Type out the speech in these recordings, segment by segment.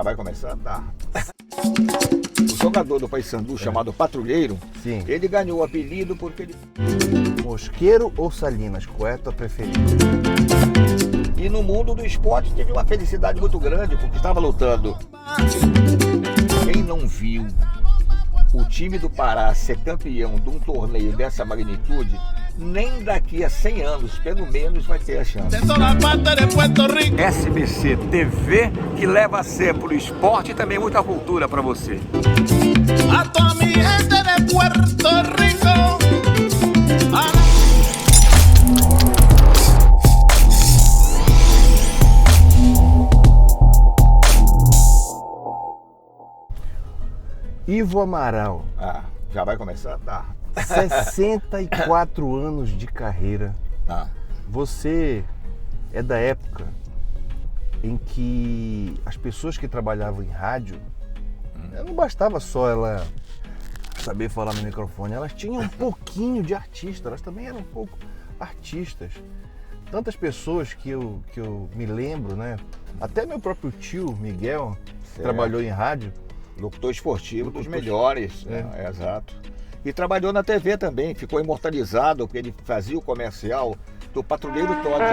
Já vai começar? Tá. O jogador do Paysandu chamado Patrulheiro, Sim. ele ganhou o apelido porque ele... Mosqueiro ou Salinas? Qual é a tua preferida? E no mundo do esporte teve uma felicidade muito grande, porque estava lutando. Quem não viu o time do Pará ser campeão de um torneio dessa magnitude, nem daqui a 100 anos, pelo menos, vai ter a chance. SBC TV, que leva sempre o esporte e também muita cultura para você. A toda mi gente de Puerto Rico. Ivo Amaral, Ah, já vai começar? Tá. 64 anos de carreira. Tá. Você é da época em que as pessoas que trabalhavam em rádio, não bastava só ela saber falar no microfone, elas tinham um pouquinho de artista, elas também eram um pouco artistas. Tantas pessoas que eu me lembro, né? Até meu próprio tio, Miguel, Certo. trabalhou em rádio. Locutor esportivo dos melhores, né? Exato. E trabalhou na TV também, ficou imortalizado, porque ele fazia o comercial do Patrulheiro Todd.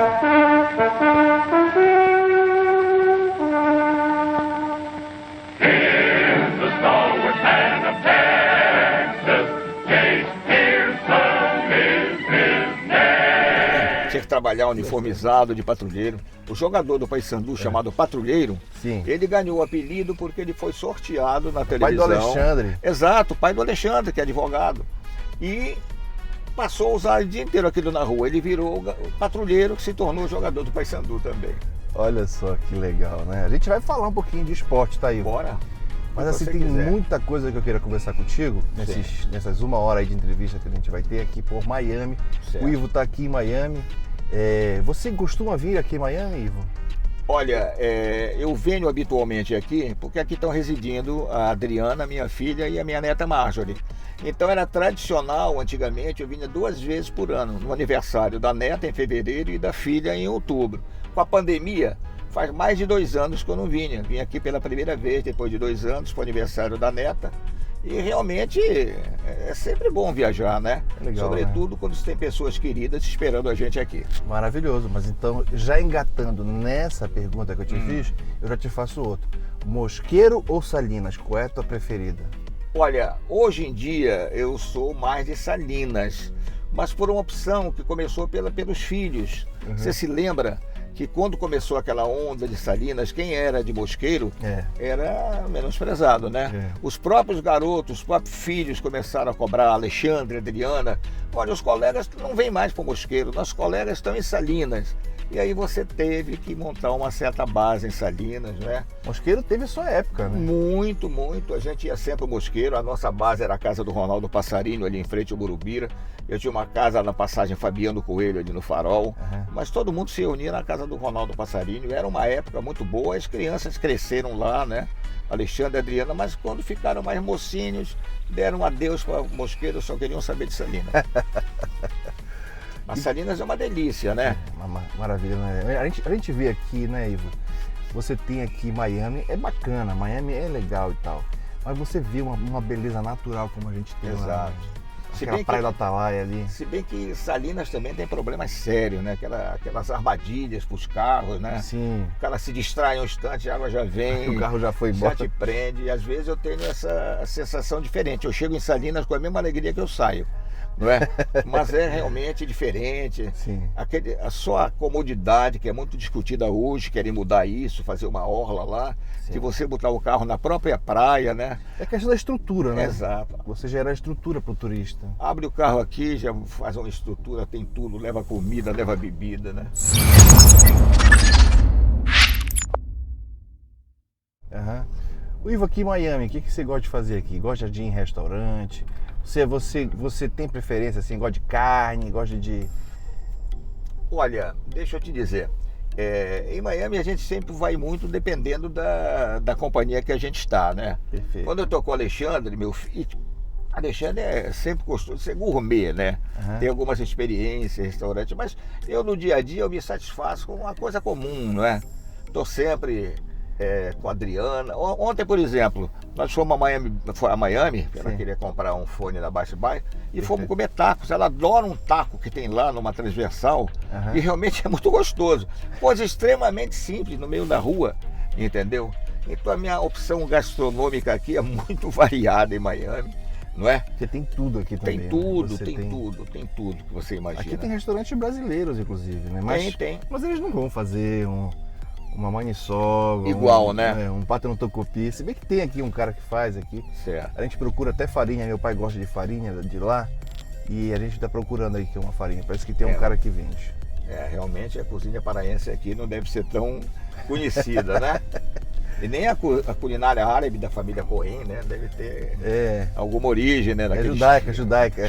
Tinha que trabalhar uniformizado de patrulheiro. O jogador do Paysandu, chamado Patrulheiro, Sim. ele ganhou o apelido porque ele foi sorteado na Pai televisão. do Alexandre. Exato, pai do Alexandre, que é advogado. E passou a usar o dia inteiro aquilo na rua. Ele virou o patrulheiro que se tornou jogador do Paysandu também. Olha só que legal, né? A gente vai falar um pouquinho de esporte, tá aí. Bora. Mas Se assim, você tem quiser. muita coisa que eu queria conversar contigo nessas 1 hora aí de entrevista que a gente vai ter aqui por Miami. Certo. O Ivo tá aqui em Miami. Você costuma vir aqui em Miami, Ivo? Olha, eu venho habitualmente aqui, porque aqui estão residindo a Adriana, minha filha, e a minha neta Marjorie. Então era tradicional, antigamente, eu vinha 2 vezes por ano, no aniversário da neta em fevereiro e da filha em outubro. Com a pandemia, faz mais de 2 anos que eu não vinha. Vim aqui pela primeira vez, depois de 2 anos, para o aniversário da neta. E realmente é sempre bom viajar, né? Legal, sobretudo quando você tem pessoas queridas esperando a gente aqui. Maravilhoso, mas então, já engatando nessa pergunta que eu te fiz, eu já te faço outra. Mosqueiro ou Salinas, qual é a tua preferida? Olha, hoje em dia eu sou mais de Salinas, mas por uma opção que começou pelos filhos. Você se lembra que quando começou aquela onda de Salinas, quem era de Mosqueiro era menosprezado, né? Os próprios garotos, os próprios filhos começaram a cobrar, Alexandre, Adriana. Olha, os colegas não vêm mais para o Mosqueiro, nossos colegas estão em Salinas. E aí você teve que montar uma certa base em Salinas, né? Mosqueiro teve sua época, né? Muito, muito. A gente ia sempre ao Mosqueiro. A nossa base era a casa do Ronaldo Passarinho, ali em frente ao Burubira. Eu tinha uma casa na passagem Fabiano Coelho, ali no Farol. Mas todo mundo se reunia na casa do Ronaldo Passarinho. Era uma época muito boa. As crianças cresceram lá, né? Alexandre e Adriana. Mas quando ficaram mais mocinhos, deram um adeus para o Mosqueiro. Só queriam saber de Salinas. Mas Salinas é uma delícia, né? Maravilha, né? A gente vê aqui, né, Ivo? Você tem aqui Miami, é bacana, Miami é legal e tal. Mas você vê uma beleza natural como a gente tem lá. Exato. Aquela praia da Atalaia ali. Se bem que Salinas também tem problemas sérios, né? Aquelas armadilhas para os carros, né? Sim. O cara se distrai um instante, a água já vem. O carro já foi já embora. te prende. E às vezes eu tenho essa sensação diferente. Eu chego em Salinas com a mesma alegria que eu saio. Não é? Mas é realmente diferente. Sim. Só a comodidade, que é muito discutida hoje, querem mudar isso, fazer uma orla lá, de você botar o carro na própria praia, né? É questão da estrutura, né? Exato. Você gera a estrutura para o turista. Abre o carro aqui, já faz uma estrutura, tem tudo, leva comida, leva bebida, né? O Ivo, aqui em Miami, o que você gosta de fazer aqui? Gosta de ir em restaurante? Você tem preferência, assim, gosta de carne, gosta de... Olha, deixa eu te dizer, em Miami a gente sempre vai muito dependendo da companhia que a gente está, né? Perfeito. Quando eu tô com o Alexandre, meu filho, Alexandre sempre gostou de ser gourmet, né? Tem algumas experiências, restaurante, mas eu no dia a dia eu me satisfaço com uma coisa comum, não é? Tô sempre com a Adriana. Ontem, por exemplo, nós fomos a Miami, ela Sim. queria comprar um fone da Best Buy, e fomos comer tacos. Ela adora um taco que tem lá numa transversal, Aham. e realmente é muito gostoso. Coisa extremamente simples, no meio da rua, entendeu? Então a minha opção gastronômica aqui é muito variada em Miami, não é? Porque tem tudo aqui também. Tem né? tudo, Você tem tudo que você imagina. Aqui tem restaurantes brasileiros, inclusive, né? Mas, Tem. mas eles não vão fazer uma maniçoba. Igual, né? Um pato no tocopi. Se bem que tem aqui um cara que faz aqui. Certo. A gente procura até farinha, meu pai gosta de farinha de lá. E a gente está procurando aí que é uma farinha. Parece que tem um cara que vende. Realmente a cozinha paraense aqui não deve ser tão conhecida, né? E nem a culinária árabe da família Cohen, né? Deve ter alguma origem, né? É judaica. Judaica.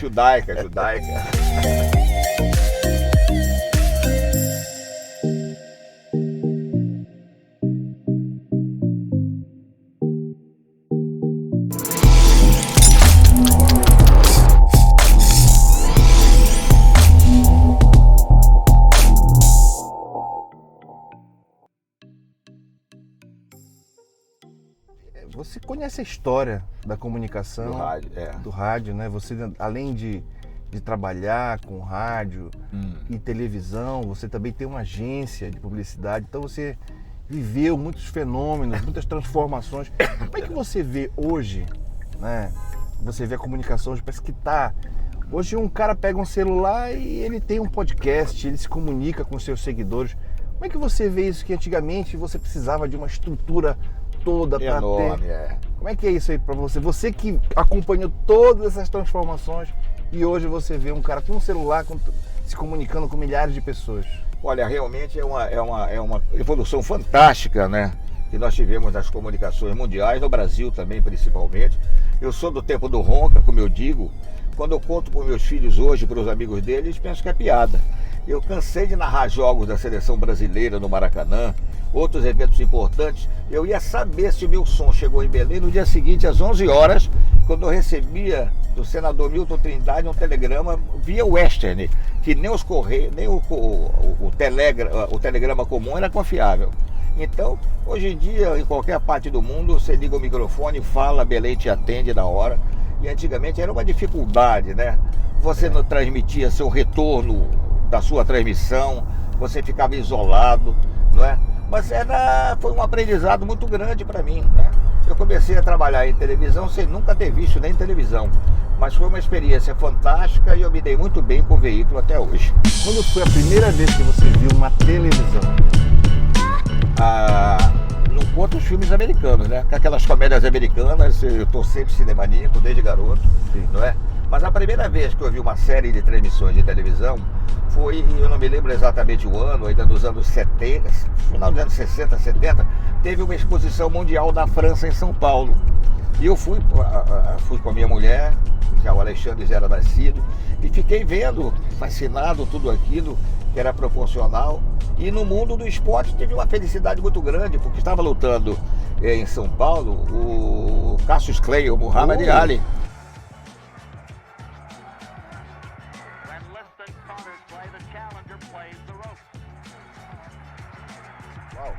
Você conhece a história da comunicação, Do rádio, do rádio, né? Você, além de trabalhar com rádio e televisão, você também tem uma agência de publicidade, então você viveu muitos fenômenos, muitas transformações. Como é que você vê hoje, né? Você vê a comunicação hoje, parece que tá... Hoje um cara pega um celular e ele tem um podcast, ele se comunica com seus seguidores. Como é que você vê isso que antigamente você precisava de uma estrutura toda para enorme, ter? Como é que é isso aí para você? Você que acompanhou todas essas transformações e hoje você vê um cara com um celular se comunicando com milhares de pessoas. Olha, realmente é uma evolução fantástica, né? Que nós tivemos nas comunicações mundiais, no Brasil também principalmente. Eu sou do tempo do Ronca, como eu digo. Quando eu conto para os meus filhos hoje, para os amigos deles, eles pensam que é piada. Eu cansei de narrar jogos da seleção brasileira no Maracanã, outros eventos importantes. Eu ia saber se o meu som chegou em Belém no dia seguinte, às 11 horas, quando eu recebia do senador Milton Trindade um telegrama via Western, que nem os Correios, nem o telegrama comum era confiável. Então, hoje em dia, em qualquer parte do mundo, você liga o microfone, fala, Belém te atende na hora. E antigamente era uma dificuldade, né? Você não transmitia seu retorno da sua transmissão, você ficava isolado, não é? Mas foi um aprendizado muito grande para mim, né? Eu comecei a trabalhar em televisão sem nunca ter visto nem televisão, mas foi uma experiência fantástica e eu me dei muito bem com o veículo até hoje. Quando foi a primeira vez que você viu uma televisão? Não conto os filmes americanos, né? Com aquelas comédias americanas, eu tô sempre cinemaníaco desde garoto, não é? Mas a primeira vez que eu vi uma série de transmissões de televisão foi, eu não me lembro exatamente o ano, ainda dos anos 70, final dos anos 60, 70, teve uma exposição mundial da França em São Paulo. E eu fui com a minha mulher, já o Alexandre já era nascido, e fiquei vendo, fascinado, tudo aquilo que era proporcional. E no mundo do esporte tive uma felicidade muito grande, porque estava lutando em São Paulo o Cassius Clay, o Muhammad Ali.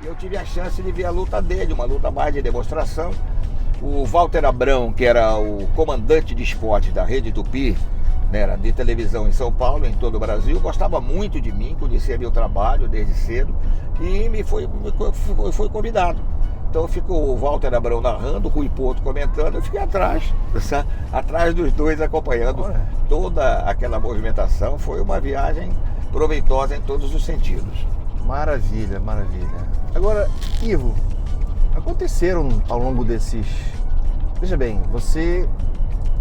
Eu tive a chance de ver a luta dele, uma luta mais de demonstração. O Walter Abrão, que era o comandante de esporte da Rede Tupi, né, de televisão em São Paulo, em todo o Brasil, gostava muito de mim, conhecia meu trabalho desde cedo e foi convidado. Então ficou o Walter Abrão narrando, o Rui Porto comentando, eu fiquei atrás dos dois acompanhando toda aquela movimentação. Foi uma viagem proveitosa em todos os sentidos. Maravilha, maravilha. Agora, Ivo, aconteceram ao longo desses... Veja bem, você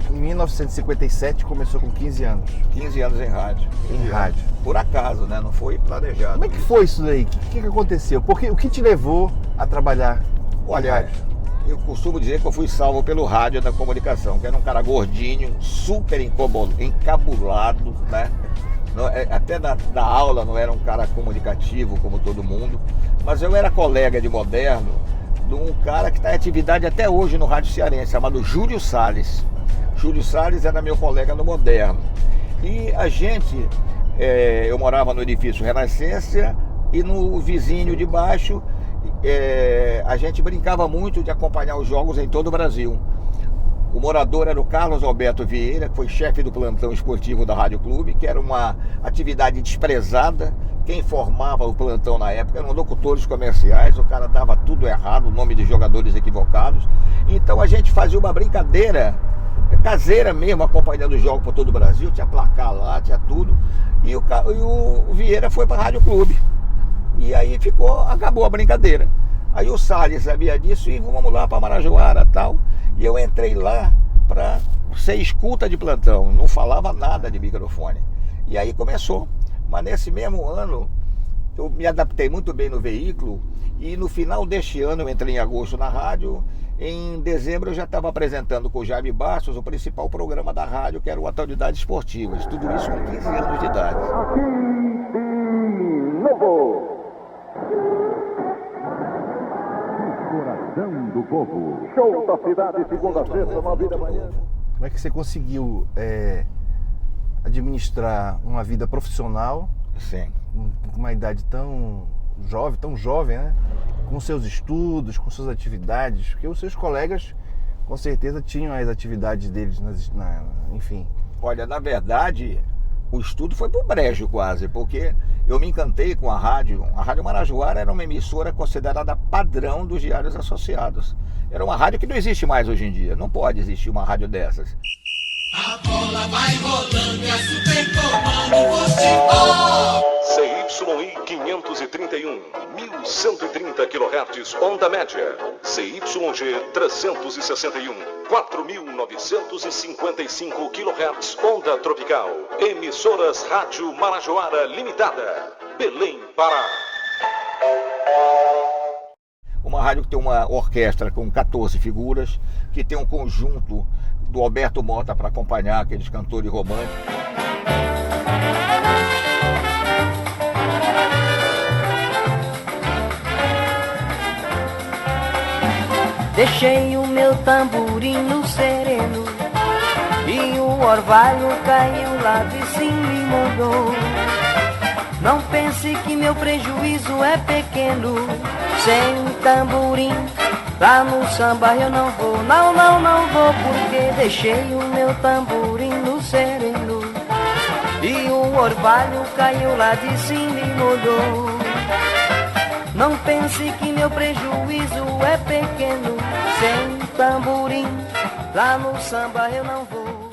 em 1957 começou com 15 anos. 15 anos em rádio. Em rádio. Por acaso, né? Não foi planejado. Como é que foi isso daí? O que aconteceu? O que te levou a trabalhar em rádio? Eu costumo dizer que eu fui salvo pelo rádio da comunicação, que era um cara gordinho, super encabulado, né? Até na aula não era um cara comunicativo como todo mundo, mas eu era colega de moderno de um cara que está em atividade até hoje no rádio cearense, chamado Júlio Salles. Júlio Salles era meu colega no moderno. E a gente, eu morava no edifício Renascença e no vizinho de baixo a gente brincava muito de acompanhar os jogos em todo o Brasil. O morador era o Carlos Alberto Vieira, que foi chefe do plantão esportivo da Rádio Clube, que era uma atividade desprezada. Quem formava o plantão na época eram locutores comerciais, o cara dava tudo errado, o nome de jogadores equivocados. Então a gente fazia uma brincadeira caseira mesmo, acompanhando os jogos por todo o Brasil, tinha placar lá, tinha tudo. E o Vieira foi para a Rádio Clube. E aí acabou a brincadeira. Aí o Salles sabia disso e vamos lá para Marajoara e tal. E eu entrei lá para ser escuta de plantão, não falava nada de microfone. E aí começou. Mas nesse mesmo ano, eu me adaptei muito bem no veículo. E no final deste ano, eu entrei em agosto na rádio. Em dezembro eu já estava apresentando com o Jaime Bastos o principal programa da rádio, que era o Atualidades Esportivas. Tudo isso com 15 anos de idade. Aqui de novo. Coração do Povo. Show da cidade, segunda a sexta, 9 da manhã. Como é que você conseguiu administrar uma vida profissional Sim. com uma idade tão jovem, né? Com seus estudos, com suas atividades, porque os seus colegas com certeza tinham as atividades deles, enfim. Olha, na verdade, o estudo foi pro brejo quase, porque eu me encantei com a Rádio Marajoara era uma emissora considerada padrão dos diários associados. Era uma rádio que não existe mais hoje em dia, não pode existir uma rádio dessas. A bola vai rolando e a super comando futebol. CYI 531, 1130 kHz, onda média. CYG 361, 4955 kHz, onda tropical. Emissoras Rádio Marajoara Limitada, Belém, Pará. Uma rádio que tem uma orquestra com 14 figuras, que tem um conjunto do Alberto Mota para acompanhar aqueles cantores românticos. Deixei o meu tamborim sereno e o orvalho caiu lá de cima e molhou. Não pense que meu prejuízo é pequeno, sem tamborim lá no samba eu não vou. Não vou, porque deixei o meu tamborim sereno e o orvalho caiu lá de cima e molhou. Não pense que meu prejuízo é pequeno, sem tamborim lá no samba eu não vou.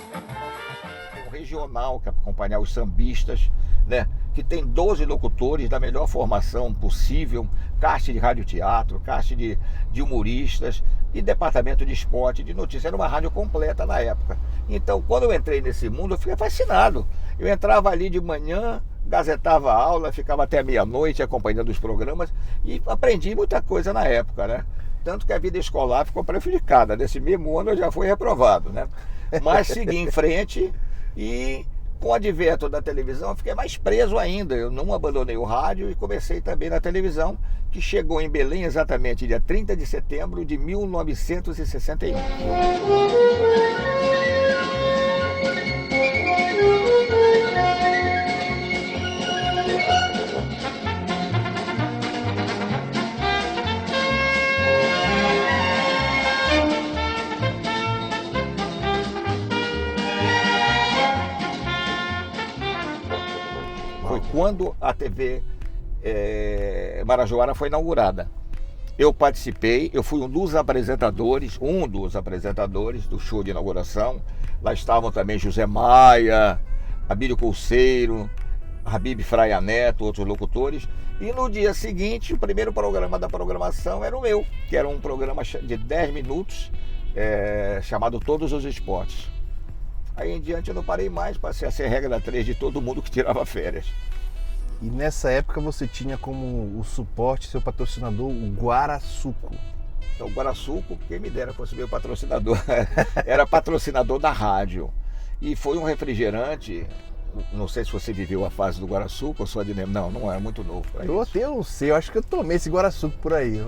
Um regional que acompanhar os sambistas, né? Que tem 12 locutores da melhor formação possível, cast de radioteatro, cast de humoristas e departamento de esporte, de notícias. Era uma rádio completa na época. Então, quando eu entrei nesse mundo, eu fiquei fascinado. Eu entrava ali de manhã, gazetava a aula, ficava até meia-noite acompanhando os programas e aprendi muita coisa na época, né? Tanto que a vida escolar ficou prejudicada. Nesse mesmo ano eu já fui reprovado, né? Mas segui em frente e com o advento da televisão eu fiquei mais preso ainda. Eu não abandonei o rádio e comecei também na televisão, que chegou em Belém exatamente dia 30 de setembro de 1961. Foi quando a TV Marajoara foi inaugurada. Eu participei, eu fui um dos apresentadores do show de inauguração. Lá estavam também José Maia, Abílio Colseiro, Habib Fraia Neto, outros locutores. E no dia seguinte, o primeiro programa da programação era o meu, que era um programa de 10 minutos, chamado Todos os Esportes. Aí em diante eu não parei mais, passei a ser regra 3 de todo mundo que tirava férias. E nessa época você tinha como o suporte, seu patrocinador, o Guarasuco. Então, o Guarasuco, quem me dera fosse meu patrocinador, era patrocinador da rádio. E foi um refrigerante, não sei se você viveu a fase do Guarasuco ou só de lembrar. Não era muito novo para isso. Eu não sei, eu acho que eu tomei esse Guarasuco por aí.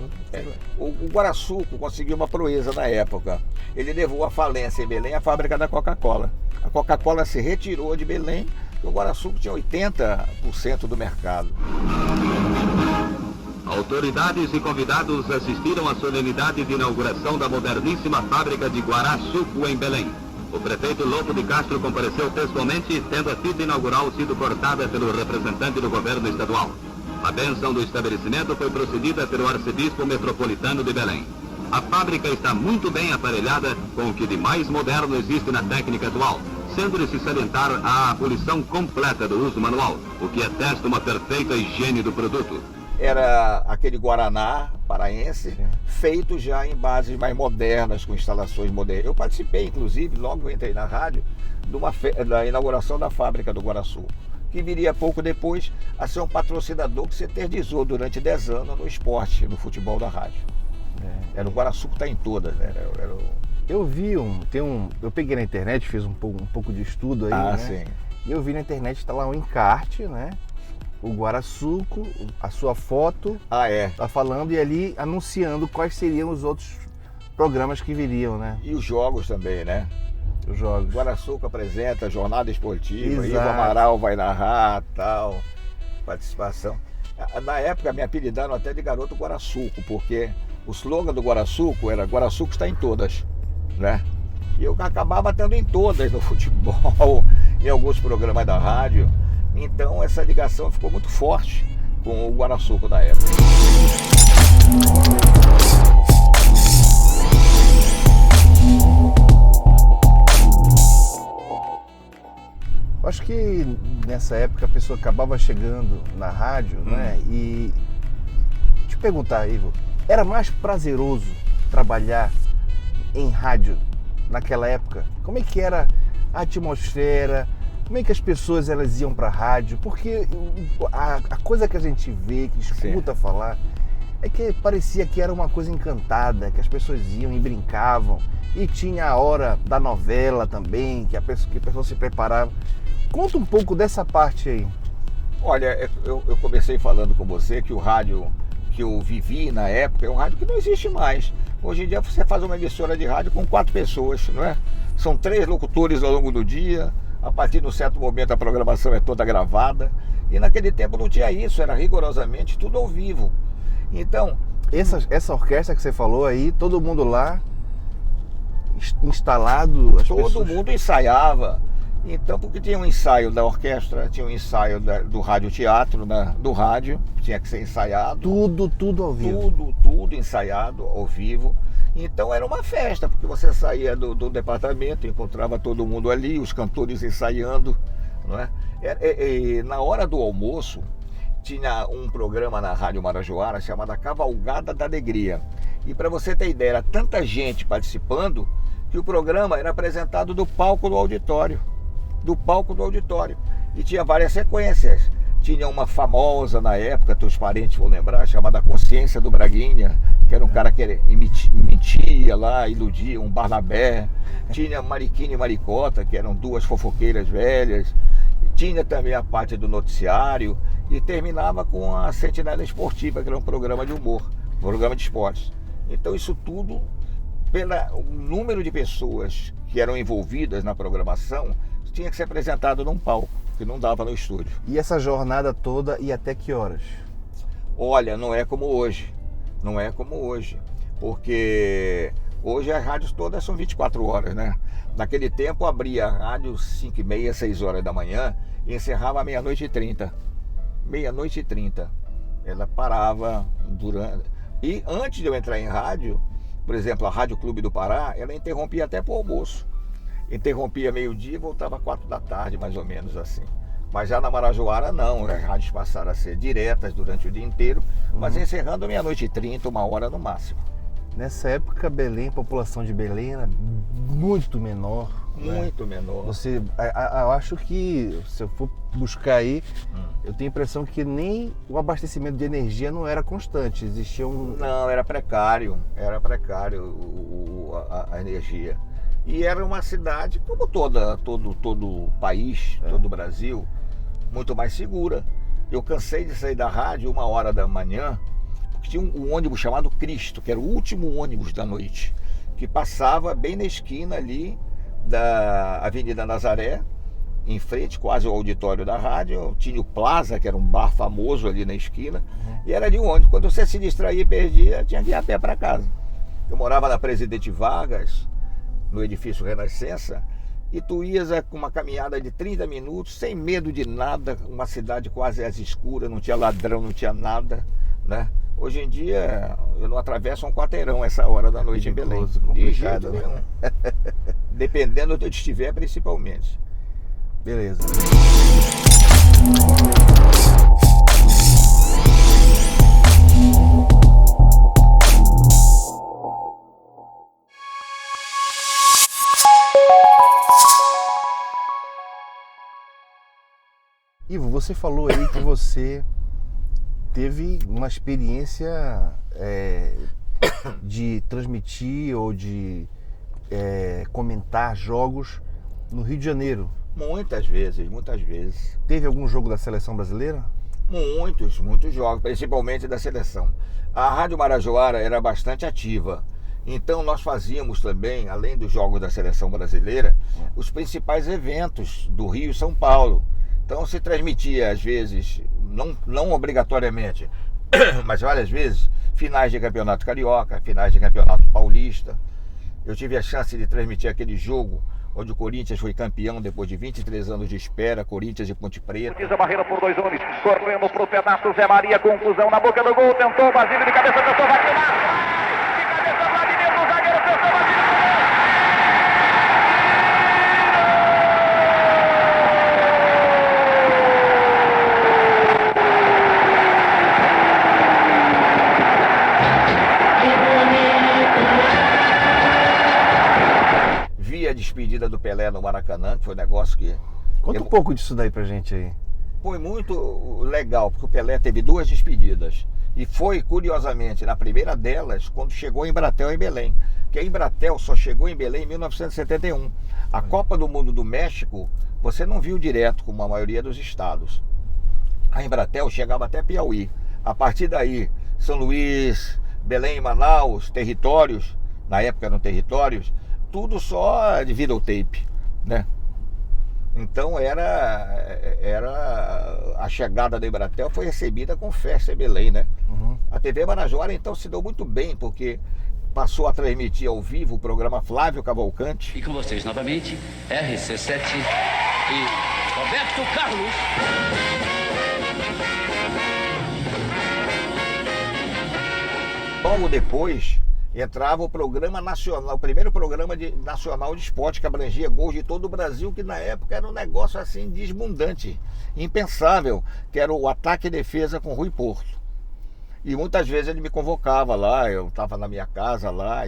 O Guarasuco conseguiu uma proeza na época. Ele levou à falência em Belém a fábrica da Coca-Cola. A Coca-Cola se retirou de Belém e o Guarasuco tinha 80% do mercado. Autoridades e convidados assistiram à solenidade de inauguração da moderníssima fábrica de Guaraçuco, em Belém. O prefeito Lopo de Castro compareceu pessoalmente, tendo a fita inaugural sido cortada pelo representante do governo estadual. A bênção do estabelecimento foi procedida pelo arcebispo metropolitano de Belém. A fábrica está muito bem aparelhada com o que de mais moderno existe na técnica atual, sendo de se salientar a abolição completa do uso manual, o que atesta uma perfeita higiene do produto. Era aquele Guaraná paraense, feito já em bases mais modernas, com instalações modernas. Eu participei, inclusive, logo que entrei na rádio, da inauguração da fábrica do Guaraçuco, que viria pouco depois a ser um patrocinador que se eternizou durante 10 anos no esporte, no futebol da rádio. Era o Guaraçuco, está em todas, né? Eu vi eu peguei na internet, fiz um pouco de estudo aí, né? Sim. E eu vi na internet, está lá um encarte, né? O Guaraçuco, a sua foto, tá falando e ali anunciando quais seriam os outros programas que viriam, né? E os jogos também, né? Os jogos. Guaraçuco apresenta jornada esportiva, Exato. Ivo Amaral vai narrar, tal, participação. Na época me apelidaram até de garoto Guaraçuco, porque o slogan do Guaraçuco era Guaraçuco está em todas, né? E eu acabava tendo em todas no futebol, em alguns programas da rádio. Então essa ligação ficou muito forte com o Guaraçuco da época. Acho que nessa época a pessoa acabava chegando na rádio, né? E te perguntar, Ivo, era mais prazeroso trabalhar em rádio naquela época? Como é que era a atmosfera? Como é que as pessoas elas iam para a rádio? Porque a coisa que a gente vê, que escuta falar, é que parecia que era uma coisa encantada, que as pessoas iam e brincavam. E tinha a hora da novela também, que a pessoa se preparava. Conta um pouco dessa parte aí. Olha, eu comecei falando com você que o rádio que eu vivi na época é um rádio que não existe mais. Hoje em dia você faz uma emissora de rádio com 4 pessoas, não é? São 3 locutores ao longo do dia. A partir de um certo momento a programação é toda gravada. E naquele tempo não tinha isso, era rigorosamente tudo ao vivo. Então... Essa orquestra que você falou aí, todo mundo lá, instalado... Todo mundo ensaiava. Então, porque tinha um ensaio da orquestra, tinha um ensaio do radioteatro, do rádio, tinha que ser ensaiado. Tudo ao vivo. Tudo ensaiado ao vivo. Então era uma festa, porque você saía do departamento, encontrava todo mundo ali, os cantores ensaiando, não é? Na hora do almoço, tinha um programa na Rádio Marajoara chamado Cavalgada da Alegria. E para você ter ideia, era tanta gente participando que o programa era apresentado do palco do auditório. E tinha várias sequências. Tinha uma famosa na época, teus parentes vão lembrar, chamada Consciência do Braguinha, que era um cara que mentia lá, iludia, um Barnabé. Tinha Mariquinha e Maricota, que eram 2 fofoqueiras velhas. Tinha também a parte do noticiário. E terminava com a Sentinela Esportiva, que era um programa de humor, um programa de esportes. Então isso tudo, pelo número de pessoas que eram envolvidas na programação, tinha que ser apresentado num palco, que não dava no estúdio. E essa jornada toda ia até que horas? Olha, não é como hoje. Porque hoje as rádios todas são 24 horas, né? Naquele tempo abria a rádio 5h30, 6 horas da manhã e encerrava à 00h30. 00h30. Ela parava durante... E antes de eu entrar em rádio, por exemplo, a Rádio Clube do Pará, ela interrompia até para o almoço. Interrompia meio-dia e voltava 4 da tarde, mais ou menos assim. Mas já na Marajoara não, as rádios passaram a ser diretas durante o dia inteiro, mas encerrando 00h30, 1h no máximo. Nessa época, Belém, a população de Belém era muito menor. Muito menor. Eu acho que, se eu for buscar aí, eu tenho a impressão que nem o abastecimento de energia não era constante. Existia um... Não, era precário a energia. E era uma cidade, como todo país, todo o Brasil, muito mais segura. Eu cansei de sair da rádio 1h da manhã, porque tinha um ônibus chamado Cristo, que era o último ônibus da noite, que passava bem na esquina ali da Avenida Nazaré em frente quase ao auditório da rádio, tinha o Plaza, que era um bar famoso ali na esquina, e era de onde, quando você se distraía e perdia, tinha que ir a pé para casa. Eu morava na Presidente Vargas, no edifício Renascença, e tu ias com uma caminhada de 30 minutos, sem medo de nada, uma cidade quase às escuras, não tinha ladrão, não tinha nada, né? Hoje em dia, eu não atravesso um quarteirão essa hora da noite em Belém. De jeito nenhum. Dependendo de onde estiver, principalmente. Beleza. Ivo, você falou aí que você teve uma experiência de transmitir ou de comentar jogos no Rio de Janeiro. Muitas vezes, muitas vezes. Teve algum jogo da seleção brasileira? Muitos jogos, principalmente da seleção. A Rádio Marajoara era bastante ativa. Então nós fazíamos também, além dos jogos da seleção brasileira, os principais eventos do Rio e São Paulo. Então se transmitia às vezes, não obrigatoriamente, mas várias vezes, finais de campeonato carioca, finais de campeonato paulista. Eu tive a chance de transmitir aquele jogo onde o Corinthians foi campeão depois de 23 anos de espera, Corinthians e Ponte Preta. Fiz a barreira por 2 homens, correndo pro pedaço, Zé Maria, conclusão na boca do gol, tentou o Basílio de cabeça, tentou, vai queimar! De cabeça, Vladimir, o zagueiro, tentou, Basílio! A despedida do Pelé no Maracanã, que foi um negócio que... Conta um pouco disso daí pra gente aí. Foi muito legal, porque o Pelé teve 2 despedidas. E foi, curiosamente, na primeira delas, quando chegou a Embratel em Belém. Que a Embratel só chegou em Belém em 1971. A Copa do Mundo do México, você não viu direto, como a maioria dos estados. A Embratel chegava até Piauí. A partir daí, São Luís, Belém e Manaus, territórios, na época eram territórios, tudo só de videotape, né? Então a chegada da Embratel foi recebida com festa em Belém, né? A TV Marajoara então se deu muito bem, porque passou a transmitir ao vivo o programa Flávio Cavalcante. E com vocês novamente, RC7 e Roberto Carlos. Logo depois entrava o programa nacional, o primeiro programa nacional de esporte que abrangia gols de todo o Brasil, que na época era um negócio assim desbundante, impensável, que era o Ataque e Defesa com Rui Porto. E muitas vezes ele me convocava lá, eu estava na minha casa lá,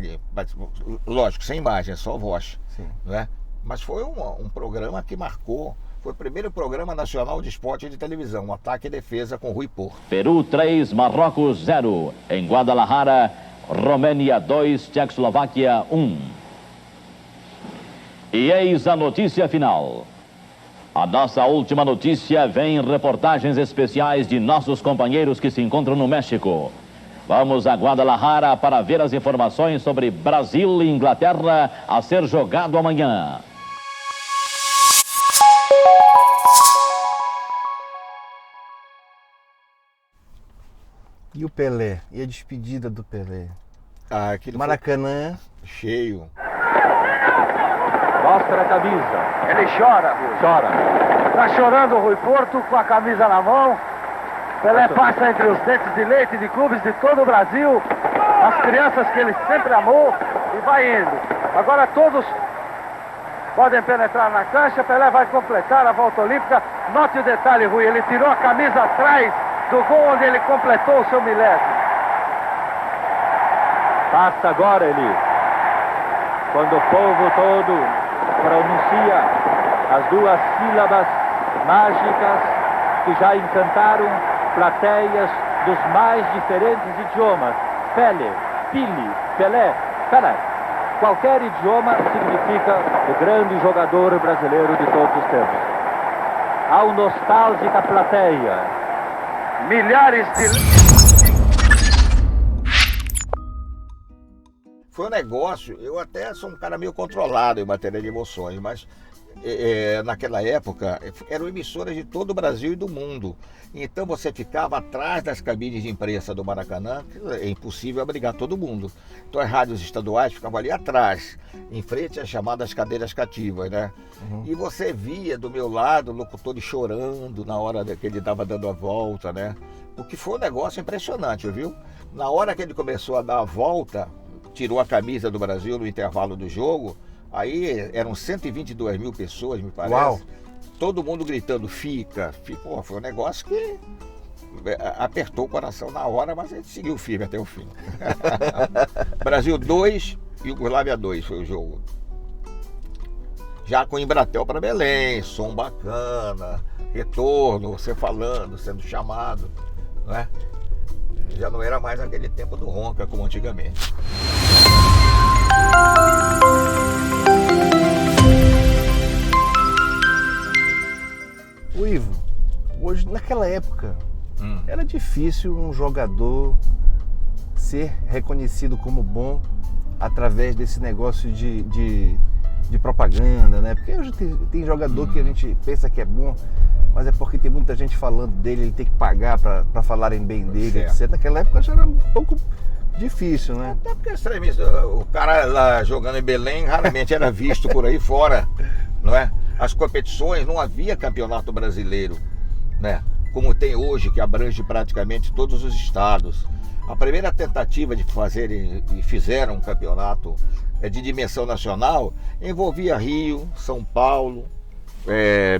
lógico, sem imagem, só voz. Sim. Né? Mas foi um programa que marcou, foi o primeiro programa nacional de esporte de televisão, Ataque e Defesa com Rui Porto. Peru 3, Marrocos 0, em Guadalajara, Romênia 2, Tchecoslováquia 1. E eis a notícia final. A nossa última notícia vem em reportagens especiais de nossos companheiros que se encontram no México. Vamos a Guadalajara para ver as informações sobre Brasil e Inglaterra a ser jogado amanhã. E o Pelé? E a despedida do Pelé? Aquele Maracanã cheio. Mostra a camisa. Ele chora, Rui. Chora. Tá chorando o Rui Porto com a camisa na mão. Pelé passa entre os dentes de leite de clubes de todo o Brasil. As crianças que ele sempre amou e vai indo. Agora todos podem penetrar na cancha. Pelé vai completar a volta olímpica. Note o detalhe, Rui. Ele tirou a camisa atrás do gol onde ele completou o seu milésimo. Passa agora, Eli. Quando o povo todo pronuncia as 2 sílabas mágicas que já encantaram plateias dos mais diferentes idiomas. Pele, Pili, Pelé, Pelé. Qualquer idioma significa o grande jogador brasileiro de todos os tempos. Ao nostálgica plateia. Milhares de... Foi um negócio, eu até sou um cara meio controlado em matéria de emoções, mas naquela época, eram emissoras de todo o Brasil e do mundo. Então você ficava atrás das cabines de imprensa do Maracanã, que é impossível abrigar todo mundo. Então as rádios estaduais ficavam ali atrás, em frente às chamadas cadeiras cativas, né? E você via do meu lado locutores chorando na hora que ele estava dando a volta, né? O que foi um negócio impressionante, viu? Na hora que ele começou a dar a volta, tirou a camisa do Brasil no intervalo do jogo, aí eram 122 mil pessoas, me parece. Uau. Todo mundo gritando, fica. Pô, foi um negócio que apertou o coração na hora, mas a gente seguiu firme até o fim. Brasil 2, Iugoslávia 2 foi o jogo. Já com Embratel para Belém, som bacana, retorno, você falando, sendo chamado, né? Já não era mais aquele tempo do ronca como antigamente. O Ivo, hoje, naquela época, era difícil um jogador ser reconhecido como bom através desse negócio de propaganda, né? Porque hoje tem jogador que a gente pensa que é bom, mas é porque tem muita gente falando dele, ele tem que pagar para falarem bem dele, etc. Naquela época já era um pouco difícil, né? Até porque o cara lá jogando em Belém raramente era visto por aí fora, não é? As competições, não havia campeonato brasileiro, né? Como tem hoje, que abrange praticamente todos os estados. A primeira tentativa de fazerem, e fizeram um campeonato de dimensão nacional, envolvia Rio, São Paulo,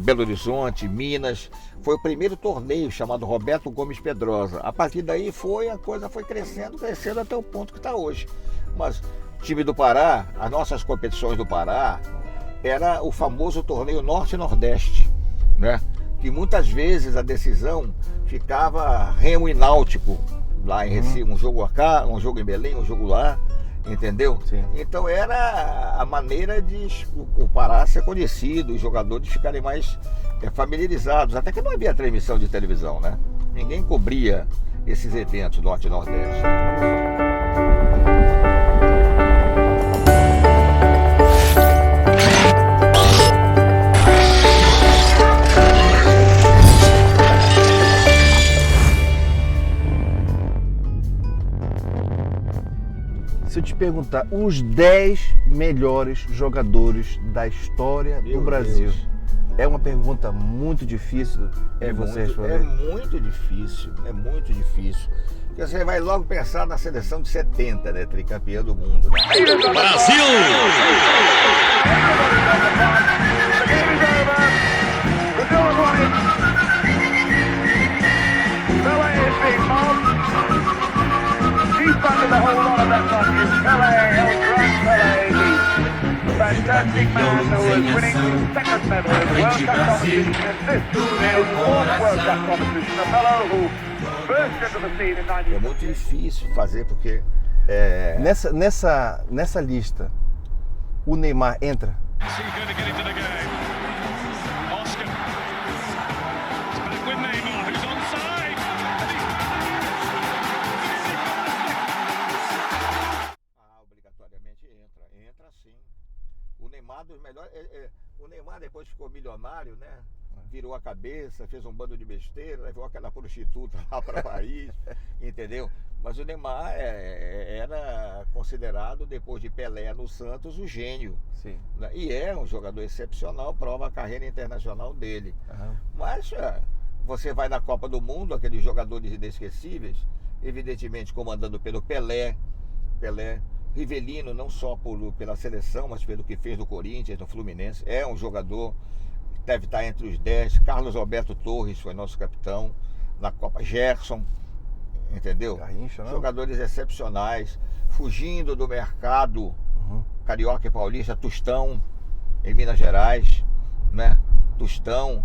Belo Horizonte, Minas. Foi o primeiro torneio chamado Roberto Gomes Pedrosa. A partir daí a coisa foi crescendo até o ponto que está hoje. Mas o time do Pará, as nossas competições do Pará, era o famoso torneio Norte e Nordeste, né? Que muitas vezes a decisão ficava Remo e Náutico, lá em Recife, um jogo cá, um jogo em Belém, um jogo lá, entendeu? Sim. Então era a maneira de o Pará ser conhecido, os jogadores ficarem mais familiarizados, até que não havia transmissão de televisão, né? Ninguém cobria esses eventos Norte e Nordeste. Se eu te perguntar os 10 melhores jogadores da história do Brasil, é uma pergunta muito difícil de você responder? É muito difícil. Porque você vai logo pensar na seleção de 70, né? Tricampeã do mundo. Né? Brasil! Fantastic man who was winning the second medal in the World Cup competition. This is his fourth World Cup competition. A fellow who burst into the scene in 19... É muito difícil fazer porque... Nessa lista, o Neymar entra? Entra sim. O Neymar dos melhores. O Neymar depois ficou milionário, né? Virou a cabeça, fez um bando de besteira, levou aquela prostituta lá para Paris, entendeu? Mas o Neymar era considerado, depois de Pelé no Santos, o gênio. Sim. Né? E é um jogador excepcional, prova a carreira internacional dele. Mas você vai na Copa do Mundo, aqueles jogadores inesquecíveis, evidentemente comandando pelo Pelé, Rivelino, não só pela seleção, mas pelo que fez no Corinthians, no Fluminense, é um jogador que deve estar entre os 10. Carlos Alberto Torres foi nosso capitão na Copa. Gerson, entendeu? Garrincha, não? Jogadores excepcionais, fugindo do mercado carioca e paulista. Tostão, em Minas Gerais, né? Tostão,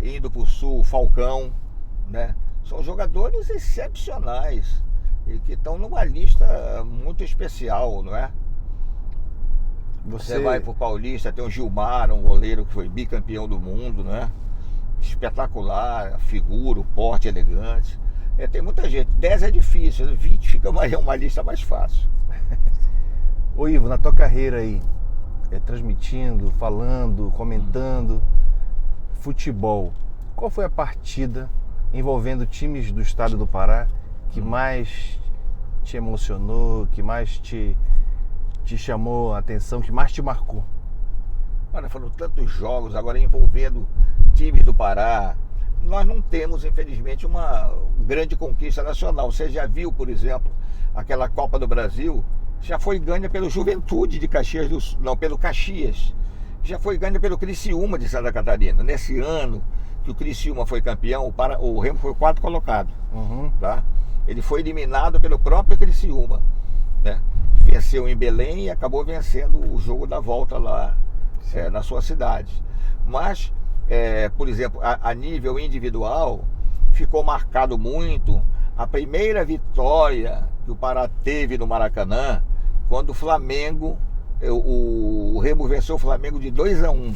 indo para o Sul, Falcão, né? São jogadores excepcionais e que estão numa lista muito especial, não é? Você vai pro Paulista, tem o Gilmar, um goleiro que foi bicampeão do mundo, não é? Espetacular, figura, o porte elegante. Tem muita gente. 10 é difícil, 20 fica uma lista mais fácil. Ô Ivo, na tua carreira aí, transmitindo, falando, comentando futebol. Qual foi a partida envolvendo times do estado do Pará que mais te emocionou, que mais te chamou a atenção, que mais te marcou? Olha, foram tantos jogos agora envolvendo times do Pará. Nós não temos, infelizmente, uma grande conquista nacional. Você já viu, por exemplo, aquela Copa do Brasil, já foi ganha pelo Juventude de Caxias do Sul, não, pelo Caxias. Já foi ganha pelo Criciúma de Santa Catarina. Nesse ano que o Criciúma foi campeão, o Remo foi o 4º colocado. Tá? Ele foi eliminado pelo próprio Criciúma, né? Venceu em Belém e acabou vencendo o jogo da volta lá na sua cidade. Mas, por exemplo, a nível individual, ficou marcado muito a primeira vitória que o Pará teve no Maracanã, quando o Flamengo, o Remo venceu o Flamengo de 2-1.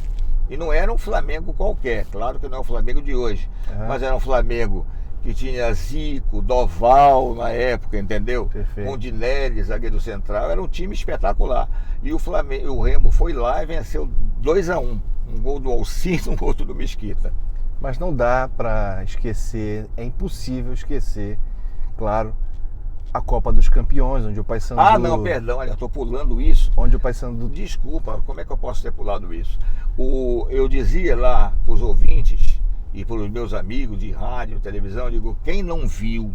E não era um Flamengo qualquer, claro que não é o Flamengo de hoje, mas era um Flamengo que tinha Zico, Doval na época, entendeu? Rondinelli, zagueiro central, era um time espetacular. E o Remo foi lá e venceu 2-1. Um gol do Alcino, um outro do Mesquita. Mas não dá para esquecer, é impossível esquecer, claro, a Copa dos Campeões, onde o Paysandu... Ah, não, perdão, olha, estou pulando isso. Onde o Paysandu... Desculpa, como é que eu posso ter pulado isso? Eu dizia lá para os ouvintes e para os meus amigos de rádio, televisão, eu digo, quem não viu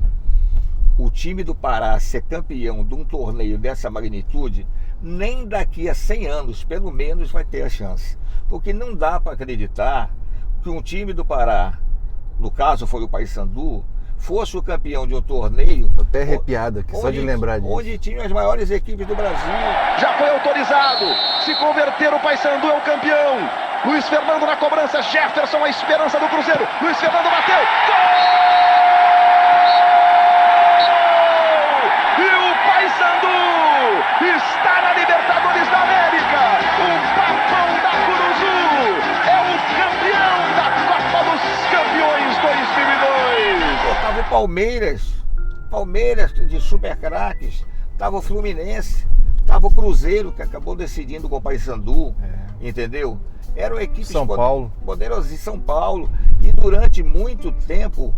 o time do Pará ser campeão de um torneio dessa magnitude, nem daqui a 100 anos, pelo menos, vai ter a chance. Porque não dá para acreditar que um time do Pará, no caso foi o Paysandu, fosse o campeão de um torneio... Tô até arrepiado aqui, só de lembrar disso. Onde tinham as maiores equipes do Brasil. Já foi autorizado. Se converter, o Paysandu é o campeão. Luiz Fernando na cobrança. Jefferson, a esperança do Cruzeiro. Luiz Fernando bateu. Gol! E o Paysandu está na Libertadores da América. O Papão da Curuzu é o campeão da Copa dos Campeões 2002. Tava o Palmeiras de super craques, tava o Fluminense, tava o Cruzeiro, que acabou decidindo com o Paysandu, entendeu? Eram equipes poderosas, São Paulo, e durante muito tempo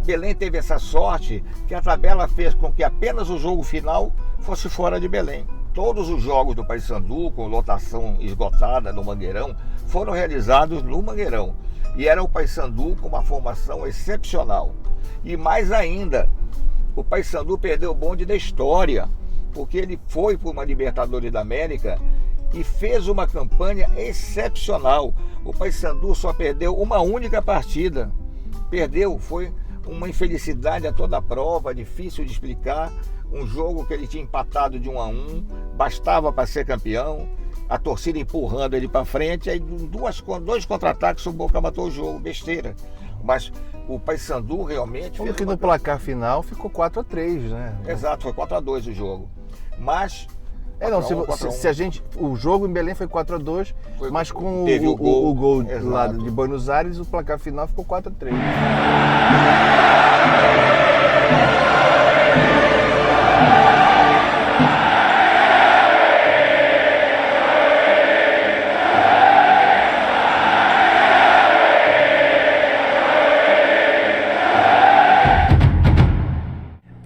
Belém teve essa sorte que a tabela fez com que apenas o jogo final fosse fora de Belém. Todos os jogos do Paysandu, com lotação esgotada no Mangueirão, foram realizados no Mangueirão. E era o Paysandu com uma formação excepcional. E mais ainda, o Paysandu perdeu o bonde da história, porque ele foi para uma Libertadores da América e fez uma campanha excepcional. O Paysandu só perdeu uma única partida. Perdeu, foi uma infelicidade a toda a prova, difícil de explicar. Um jogo que ele tinha empatado de 1-1, bastava para ser campeão. A torcida empurrando ele para frente, aí dois contra-ataques, o Boca matou o jogo, besteira. Mas o Paysandu realmente... Como que no placar final ficou 4-3, né? Exato, foi 4-2 o jogo. Mas... se a gente... O jogo em Belém foi 4-2, mas com teve o gol exato, lá de Buenos Aires, o placar final ficou 4-3.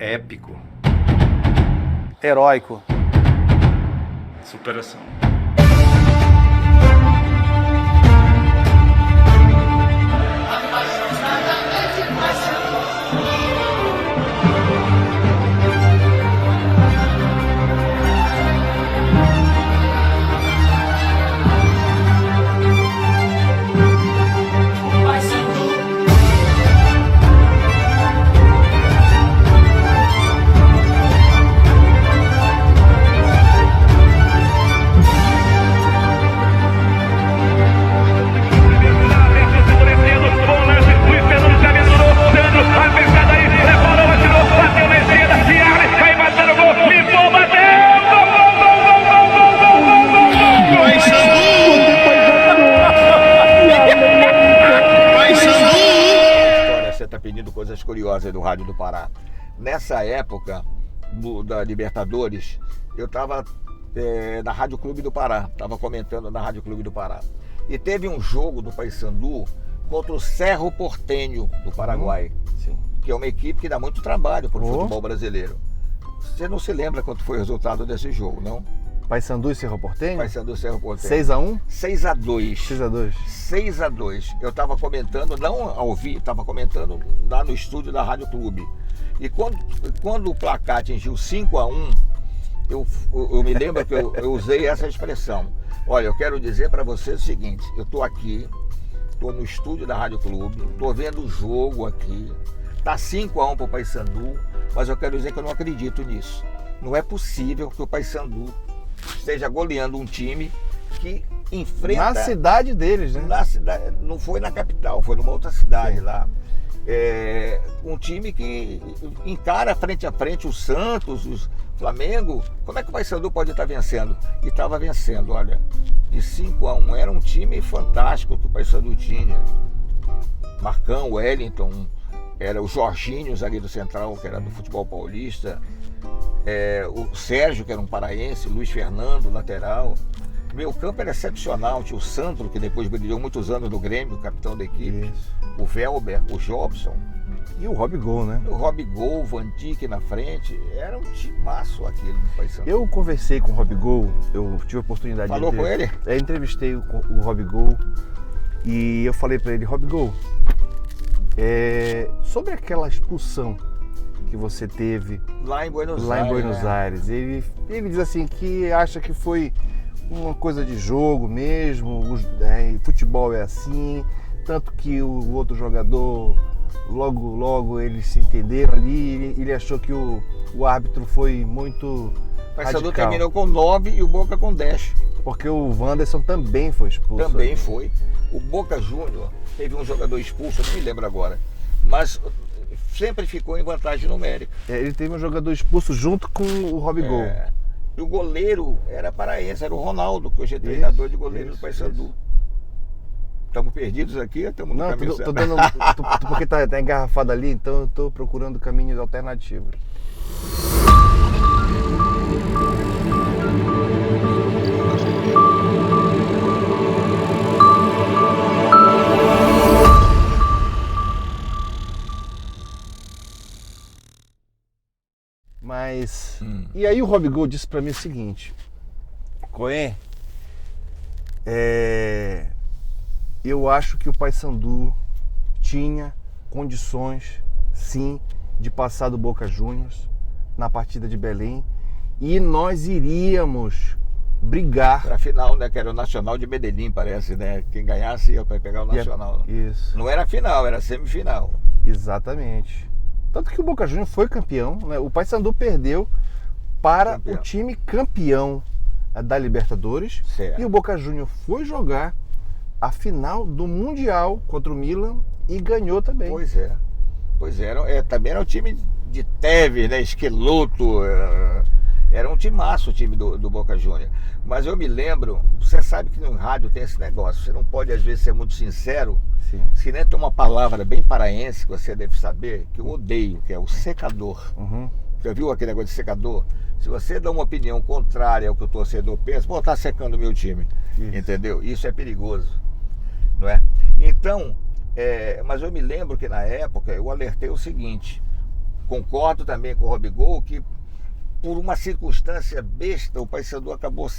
Épico. Heróico. Superação. Coisas curiosas do Rádio do Pará. Nessa época da Libertadores, eu estava na Rádio Clube do Pará. Estava comentando na Rádio Clube do Pará. E teve um jogo do Paysandu contra o Cerro Porteño do Paraguai. Sim. Que é uma equipe que dá muito trabalho para o futebol brasileiro. Você não se lembra quanto foi o resultado desse jogo, não? Paysandu e Cerro Porteño? Paysandu e Cerro Porteño. 6-1? 6-2. 6-2. 6-2. Eu estava comentando, não ao vivo, estava comentando lá no estúdio da Rádio Clube. E quando o placar atingiu 5-1, eu me lembro que eu usei essa expressão. Olha, eu quero dizer para você o seguinte, eu estou aqui, estou no estúdio da Rádio Clube, estou vendo o jogo aqui, tá 5-1 para o Paysandu, mas eu quero dizer que eu não acredito nisso. Não é possível que o Paysandu esteja goleando um time que enfrenta... Na cidade deles, né? Na cidade, não foi na capital, foi numa outra cidade lá. Um time que encara frente a frente o Santos, o Flamengo. Como é que o Paysandu pode estar vencendo? E estava vencendo, olha, de 5-1. Era um time fantástico que o Paysandu tinha. Marcão, Wellington, era o Jorginho, zagueiro central, que era do futebol paulista. O Sérgio, que era um paraense, Luiz Fernando, lateral. Meu campo era excepcional, tinha o Sandro, que depois brilhou muitos anos no Grêmio, capitão da equipe. Isso. O Velber, o Jobson. E o Robigol, né? O Robigol, o Van Dijk na frente. Era um timaço aquele do Paysandu. Eu conversei com o Robigol, eu tive a oportunidade Falou com ele? Entrevistei o Robigol e eu falei para ele, Robigol, sobre aquela expulsão que você teve lá em Buenos Aires. Ele diz assim que acha que foi uma coisa de jogo mesmo, futebol é assim, tanto que o outro jogador, logo eles se entenderam ali, ele achou que o árbitro foi muito radical. O Paysandu terminou com 9 e o Boca com 10. Porque o Wanderson também foi expulso. Também foi. O Boca Júnior teve um jogador expulso, não me lembro agora, mas sempre ficou em vantagem numérica. Ele teve um jogador expulso junto com o Robigol. E o goleiro era paraense, era o Ronaldo, que hoje é treinador de goleiro do Paysandu. Estamos perdidos aqui, estamos no caminho certo. Porque tá engarrafado ali, então eu estou procurando caminhos alternativos. Mas... E aí o Robigol disse para mim o seguinte, Coen, eu acho que o Paysandu tinha condições, sim, de passar do Boca Juniors na partida de Belém e nós iríamos brigar. Era a final, né? Que era o Nacional de Medellín, parece, né? Quem ganhasse ia pegar o Nacional. Isso. Não era final, era semifinal. Exatamente. Tanto que o Boca Juniors foi campeão, né? O Paysandu perdeu para o time campeão da Libertadores. Certo. E o Boca Juniors foi jogar a final do Mundial contra o Milan e ganhou também. Pois é. Também era um time de Tevez, né? Esqueloto. Era um timaço o time do Boca Juniors. Mas eu me lembro, você sabe que no rádio tem esse negócio, você não pode às vezes ser muito sincero. Sim. Se nem tem uma palavra bem paraense que você deve saber, que eu odeio, que é o secador. Já viu aquele negócio de secador? Se você dá uma opinião contrária ao que o torcedor pensa, pô, tá secando o meu time. Isso. Entendeu? Isso é perigoso, não é? Então, mas eu me lembro que na época eu alertei o seguinte, concordo também com o Robigol, que por uma circunstância besta, o Paysandu acabou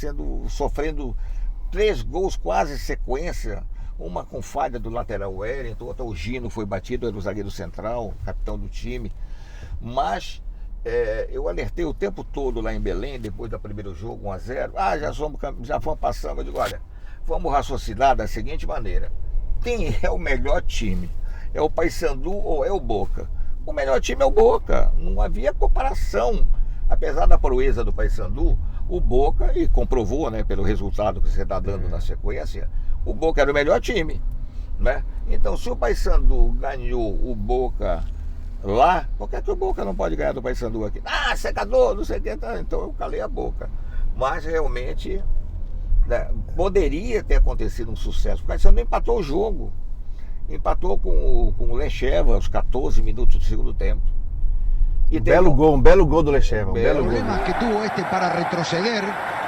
sofrendo 3 gols quase em sequência, uma com falha do lateral Wellington, outra o Gino foi batido, era o zagueiro central, capitão do time. Mas eu alertei o tempo todo lá em Belém, depois do primeiro jogo, 1-0. Já vamos passando. Eu digo, olha, vamos raciocinar da seguinte maneira. Quem é o melhor time? É o Paysandu ou é o Boca? O melhor time é o Boca. Não havia comparação. Apesar da proeza do Paysandu, o Boca, e comprovou, né, pelo resultado que você está dando na sequência, o Boca era o melhor time, né? Então, se o Paysandu ganhou o Boca lá, por que o Boca não pode ganhar do Paysandu aqui? Secador, não sei o que, tá? Então eu calei a boca. Mas realmente, né, poderia ter acontecido um sucesso. O Paysandu empatou o jogo, empatou com o Lecheva aos 14 minutos do segundo tempo. Um belo gol do Lecheva. El problema que tuvo para retroceder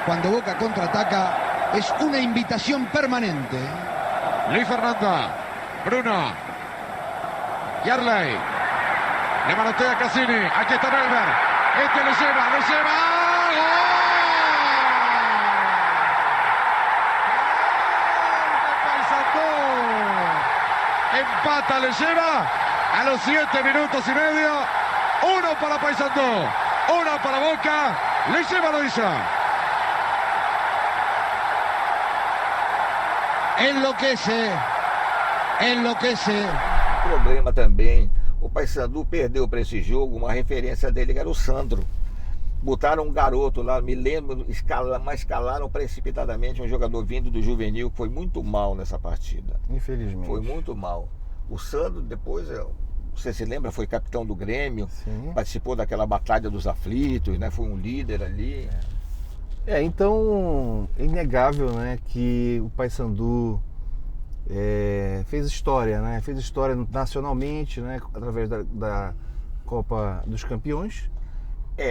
cuando Boca contraataca, es una invitación permanente. Luis Fernando, Bruno, Yarley, le manotea Cassini, aquí está Belver, este le lleva, empata, le lleva a los 7 minutos y medio, 1 para Paysandú, 1 para Boca, le lleva Loíza. Enlouquece. O problema também, o Paysandu perdeu para esse jogo, uma referência dele que era o Sandro. Botaram um garoto lá, me lembro, mas escalaram precipitadamente um jogador vindo do juvenil que foi muito mal nessa partida. Infelizmente. Foi muito mal. O Sandro depois, você se lembra, foi capitão do Grêmio, participou daquela batalha dos aflitos, né? Foi um líder ali. Então é inegável, né, que o Paysandu fez história, né? Fez história nacionalmente, né, através da Copa dos Campeões.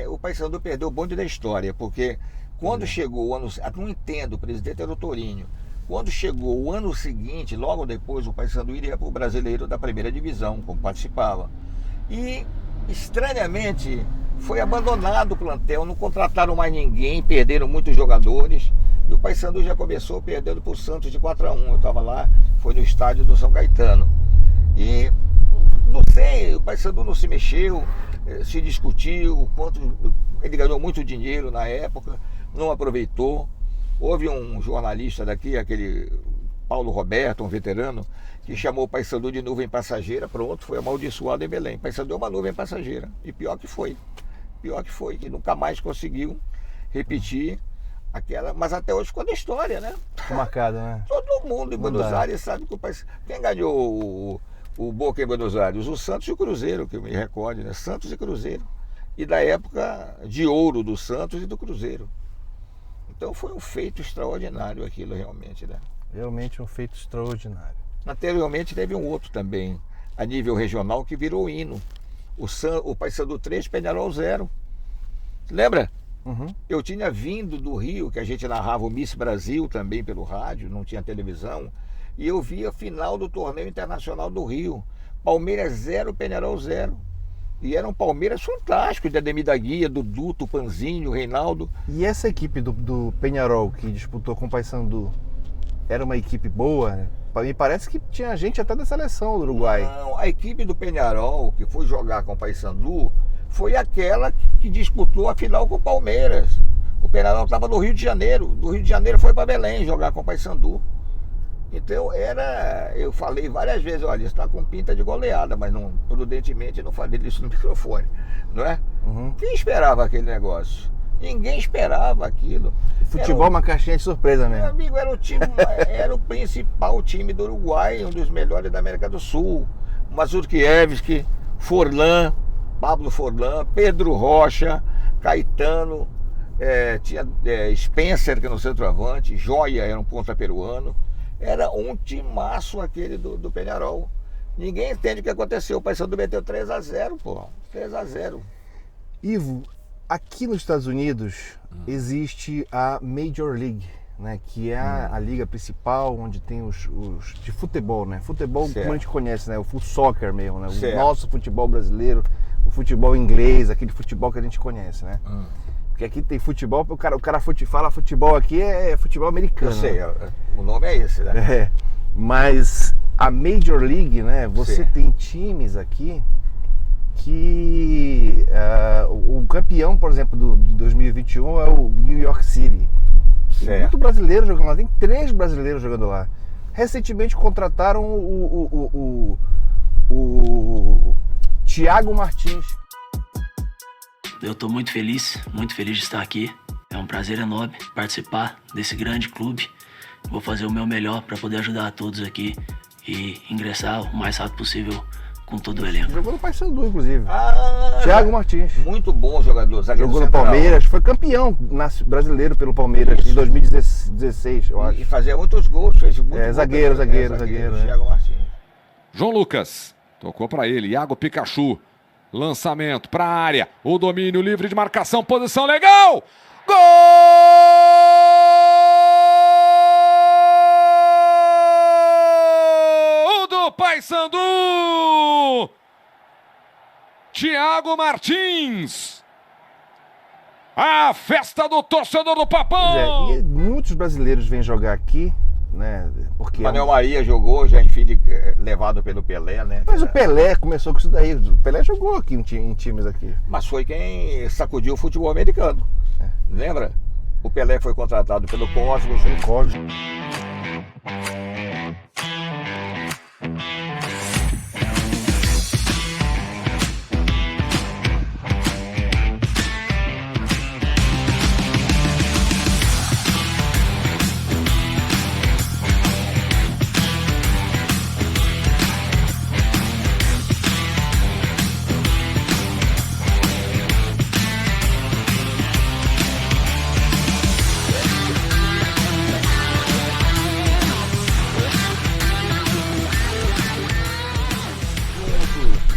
O Paysandu perdeu o bonde da história, porque quando chegou o ano... Não entendo, o presidente era o Torinho. Quando chegou o ano seguinte, logo depois, o Paysandu iria para o Brasileiro da Primeira Divisão, como participava. E, estranhamente, foi abandonado o plantel, não contrataram mais ninguém, perderam muitos jogadores. E o Paysandu já começou perdendo para o Santos de 4-1. Eu estava lá, foi no estádio do São Caetano. E, não sei, o Paysandu não se mexeu, se discutiu, ele ganhou muito dinheiro na época, não aproveitou. Houve um jornalista daqui, aquele Paulo Roberto, um veterano, que chamou o Paysandu de nuvem passageira. Pronto, foi amaldiçoado em Belém. Paysandu é uma nuvem passageira. E pior que foi, que nunca mais conseguiu repetir aquela. Mas até hoje ficou na história, né? Ficou marcado, né? Todo mundo em Buenos Aires sabe que o Paysandu... Quem ganhou o Boca em Buenos Aires? O Santos e o Cruzeiro, que eu me recorde, né? Santos e Cruzeiro. E da época de ouro do Santos e do Cruzeiro. Então foi um feito extraordinário aquilo realmente, né? Realmente um feito extraordinário. Anteriormente teve um outro também, a nível regional, que virou hino. O Paysandu 3, Peñarol 0. Lembra? Eu tinha vindo do Rio, que a gente narrava o Miss Brasil também pelo rádio, não tinha televisão, e eu vi a final do torneio internacional do Rio. Palmeiras 0, Peñarol 0. E era um Palmeiras fantástico, de Ademir da Guia, Dudu, Tupanzinho, Reinaldo. E essa equipe do Peñarol que disputou com o Paysandu, era uma equipe boa, né? Me parece que tinha gente até da seleção do Uruguai. Não, a equipe do Peñarol, que foi jogar com o Paysandu, foi aquela que disputou a final com o Palmeiras. O Peñarol estava no Rio de Janeiro. Do Rio de Janeiro foi para Belém jogar com o Paysandu. Então eu falei várias vezes, olha, está com pinta de goleada, mas não, prudentemente não falei isso no microfone, não é? Quem esperava aquele negócio? Ninguém esperava aquilo. O futebol é uma caixinha de surpresa mesmo. Meu amigo, era o principal time do Uruguai, um dos melhores da América do Sul. Mazurkiewicz, Forlan, Pablo Forlan, Pedro Rocha, Caetano, tinha Spencer, que era no centroavante, Joia era um ponta peruano. Era um timaço aquele do Peñarol. Ninguém entende o que aconteceu. O Paysandu meteu 3-0, pô. 3-0. Ivo, aqui nos Estados Unidos existe a Major League, né? Que é a liga principal, onde tem os de futebol, né? Futebol como a gente conhece, né? O full soccer mesmo, né? O nosso futebol brasileiro, o futebol inglês, aquele futebol que a gente conhece, né? Porque aqui tem futebol, o cara fala futebol aqui é futebol americano. Eu sei, o nome é esse, né? Mas a Major League, né? Você tem times aqui que o campeão, por exemplo, de 2021 é o New York City. Tem muito brasileiro jogando lá, tem 3 brasileiros jogando lá. Recentemente contrataram o Thiago Martins. Eu estou muito feliz de estar aqui. É um prazer enorme participar desse grande clube. Vou fazer o meu melhor para poder ajudar a todos aqui e ingressar o mais rápido possível com todo o elenco. Jogou no Paysandu, inclusive. Thiago Martins. Muito bom jogador. Jogou no Palmeiras, foi campeão brasileiro pelo Palmeiras em 2016, eu acho. E fazia muitos gols, fez muito zagueiro. Thiago Martins. João Lucas, tocou para ele, Iago Pikachu. Lançamento para a área, o domínio livre de marcação, posição legal! Gol! Paysandu! Thiago Martins! A festa do torcedor do Papão! E muitos brasileiros vêm jogar aqui, né? Porque Manuel Maria jogou, já enfim, levado pelo Pelé, né? Mas o Pelé começou com isso daí. O Pelé jogou aqui em times aqui. Mas foi quem sacudiu o futebol americano. Lembra? O Pelé foi contratado pelo Cosmos.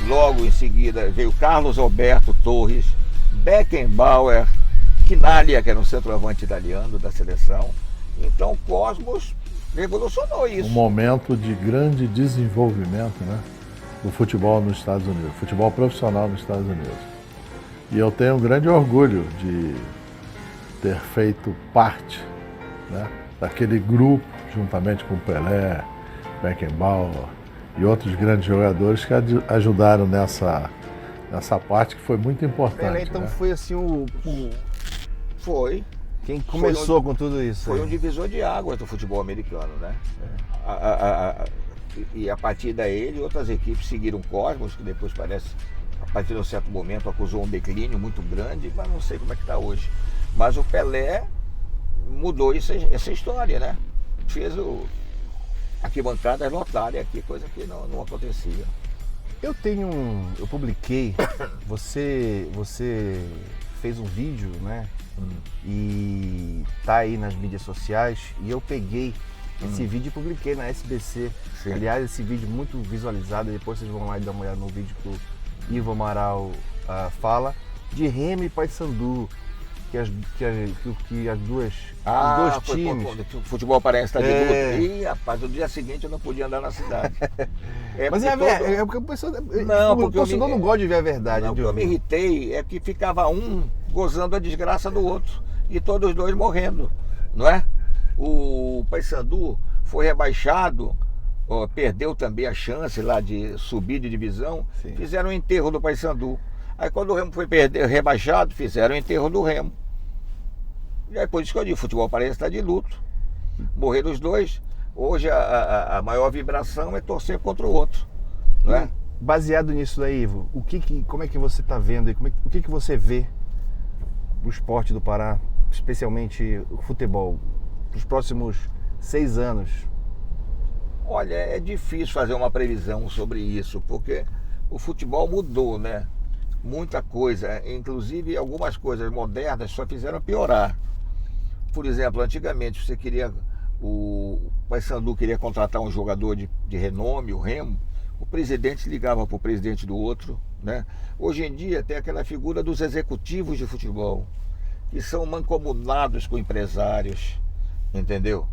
Logo em seguida veio Carlos Alberto Torres, Beckenbauer, Quinaglia, que era um centroavante italiano da seleção. Então o Cosmos revolucionou isso. Um momento de grande desenvolvimento, né, do futebol nos Estados Unidos, futebol profissional nos Estados Unidos. E eu tenho um grande orgulho de ter feito parte, né, daquele grupo, juntamente com Pelé, Beckenbauer e outros grandes jogadores que ajudaram nessa parte que foi muito importante. Pelé, então, né? foi assim Foi. Quem começou com tudo isso? Foi um divisor de águas do futebol americano, né? E a partir daí, outras equipes seguiram o Cosmos, que depois parece, a partir de um certo momento, acusou um declínio muito grande, mas não sei como é que está hoje. Mas o Pelé mudou essa história, né? Fez arquibancadas lotarem aqui, coisa que não acontecia. Eu publiquei, você fez um vídeo, né? E tá aí nas mídias sociais, e eu peguei esse vídeo e publiquei na SBC. Sim. Aliás, esse vídeo muito visualizado, depois vocês vão lá e dar uma olhada no vídeo que o Ivo Amaral fala, de Remo e Paysandu, que os dois times... O futebol parece estar de luto. E, rapaz, no dia seguinte eu não podia andar na cidade. Mas porque o torcedor não gosta de ver a verdade. O que eu me irritei é que ficava um gozando a desgraça do outro e todos os dois morrendo, não é? O Paysandu foi rebaixado, perdeu também a chance lá de subir de divisão. Sim. Fizeram o enterro do Paysandu. Aí quando o Remo foi rebaixado, fizeram o enterro do Remo. E aí por isso que eu digo, o futebol parece estar de luto. Morreram os dois. Hoje a maior vibração é torcer contra o outro, não é? Baseado nisso daí, Ivo, como é que você está vendo e o que você vê o esporte do Pará, especialmente o futebol, para os próximos 6 anos? Olha, é difícil fazer uma previsão sobre isso, porque o futebol mudou, né? Muita coisa, inclusive algumas coisas modernas só fizeram piorar. Por exemplo, antigamente você queria, o Paysandu queria contratar um jogador de renome, o Remo, o presidente ligava para o presidente do outro, né? Hoje em dia tem aquela figura dos executivos de futebol, que são mancomunados com empresários, entendeu?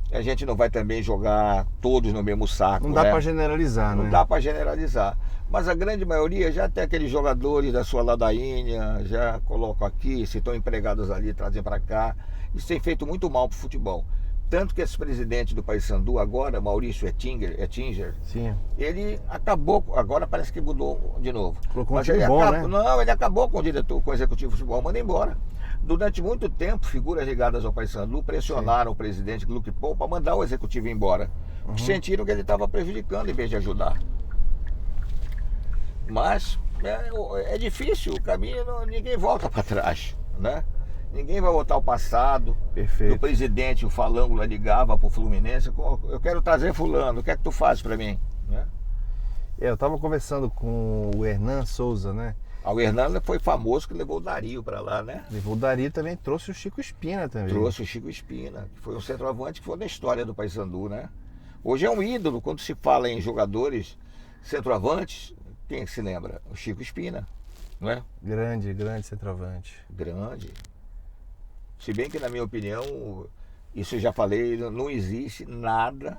A gente não vai também jogar todos no mesmo saco. Não dá para generalizar, né? Não dá para generalizar. Mas a grande maioria já tem aqueles jogadores da sua ladainha, já colocam aqui, se estão empregados ali, trazem para cá. Isso tem feito muito mal para o futebol. Tanto que esse presidente do Paysandu agora, Maurício Ettinger, sim, ele acabou, agora parece que mudou de novo. Colocou um time bom, né? Não, ele acabou com o diretor, com o executivo de futebol, manda embora. Durante muito tempo, figuras ligadas ao Paysandu pressionaram o presidente Luke Paul para mandar o executivo embora. Porque sentiram que ele estava prejudicando em vez de ajudar. Mas é difícil, o caminho, ninguém volta para trás, né? Ninguém vai voltar ao passado. Perfeito. O presidente, o Falango, lá ligava para o Fluminense, eu quero trazer fulano, o que é que tu faz para mim? Né? Eu estava conversando com o Hernan Souza, né? O Hernan foi famoso que levou o Dario para lá, né? Levou o Dario também, trouxe o Chico Espina também. Trouxe o Chico Espina, que foi um centroavante que foi da história do Paysandu, né? Hoje é um ídolo, quando se fala em jogadores centroavantes, quem se lembra? O Chico Espina, não é? Grande centroavante. Grande. Se bem que, na minha opinião, isso eu já falei, não existe nada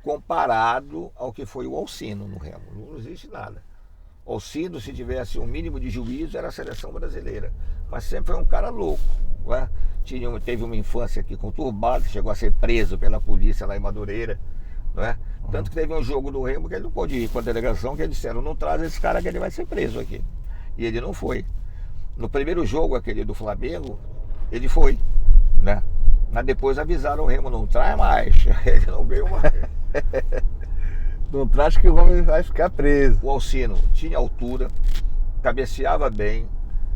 comparado ao que foi o Alcino no Remo. Não existe nada. O Alcino, se tivesse um mínimo de juízo, era a seleção brasileira. Mas sempre foi um cara louco. Né? Teve uma infância aqui conturbada, chegou a ser preso pela polícia lá em Madureira. Né? Tanto que teve um jogo do Remo que ele não pôde ir com a delegação, que eles disseram, não traz esse cara que ele vai ser preso aqui. E ele não foi. No primeiro jogo, aquele do Flamengo, ele foi. Né? Mas depois avisaram o Remo, não traz mais. Ele não veio mais. Não traz que o homem vai ficar preso. O Alcino tinha altura, cabeceava bem,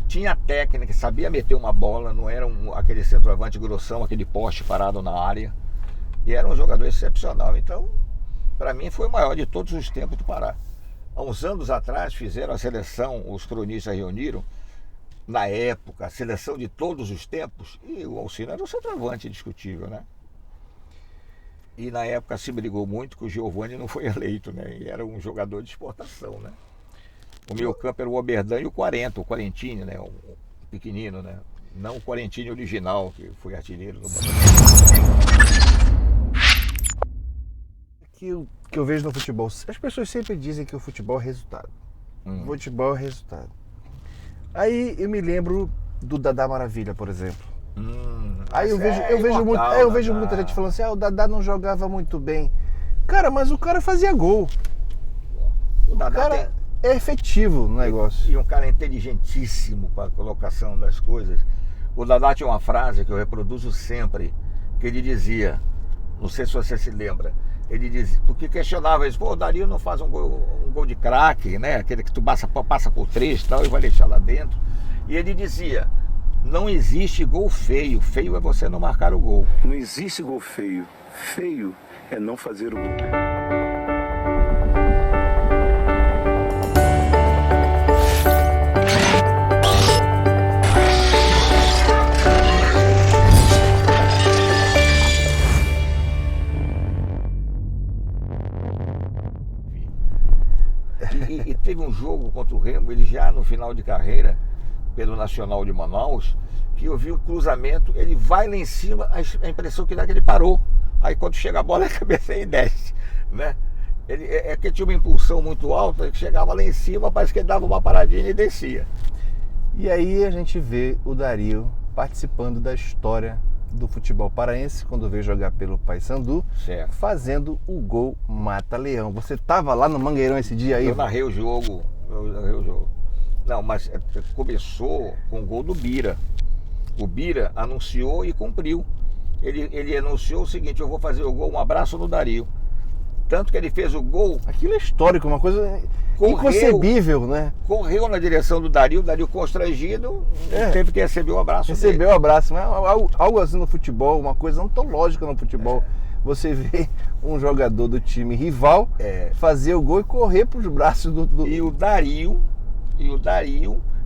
tinha técnica, sabia meter uma bola, não era aquele centroavante grossão, aquele poste parado na área. E era um jogador excepcional. Então, para mim, foi o maior de todos os tempos do Pará. Há uns anos atrás fizeram a seleção, os cronistas reuniram, na época, a seleção de todos os tempos, e o Alcino era um centroavante indiscutível, né? E na época se brigou muito que o Giovani não foi eleito, né? E era um jogador de exportação, né? O meio campo era o Oberdan e o Quarentini, né? O pequenino, né? Não o Quarentini original, que foi artilheiro do que eu vejo no futebol, as pessoas sempre dizem que o futebol é resultado. Futebol é resultado. Aí eu me lembro do Dadá Maravilha, por exemplo. Aí eu vejo muita gente falando assim, o Dadá não jogava muito bem. Cara, mas o cara fazia gol. O cara é efetivo no negócio. E um cara inteligentíssimo para a colocação das coisas. O Dadá tinha uma frase que eu reproduzo sempre, que ele dizia, não sei se você se lembra, ele dizia, porque questionava isso, o Dario não faz um gol de craque, né? Aquele que tu passa por 3 e tal, e vai deixar lá dentro. E ele dizia, não existe gol feio, feio é você não marcar o gol. Não existe gol feio, feio é não fazer o gol. E teve um jogo contra o Remo, ele já no final de carreira, pelo Nacional de Manaus, que eu vi o cruzamento, ele vai lá em cima, a impressão que dá que ele parou. Aí quando chega a bola, a cabeça e desce, né? É que tinha uma impulsão muito alta, que chegava lá em cima, parece que ele dava uma paradinha e descia. E aí a gente vê o Dario participando da história do futebol paraense, quando veio jogar pelo Paysandu, fazendo o gol mata-leão. Você estava lá no Mangueirão esse dia aí? Eu narrei o jogo. Não, mas começou com o gol do Bira. O Bira anunciou e cumpriu. Ele anunciou o seguinte, eu vou fazer o gol, um abraço no Dario. Tanto que ele fez o gol. Aquilo é histórico, uma coisa inconcebível, né? Correu na direção do Dario, o Dario constrangido, teve que receber o abraço dele. Recebeu o abraço, mas algo assim no futebol, uma coisa antológica no futebol. Você vê um jogador do time rival fazer o gol e correr para os braços do... E o Dario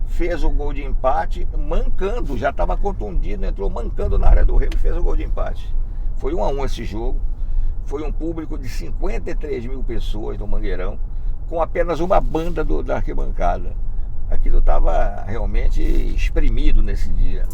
fez o gol de empate mancando, já estava contundido, entrou mancando na área do Remo e fez o gol de empate. Foi 1-1 esse jogo. Foi um público de 53 mil pessoas no Mangueirão, com apenas uma banda da arquibancada. Aquilo estava realmente espremido nesse dia.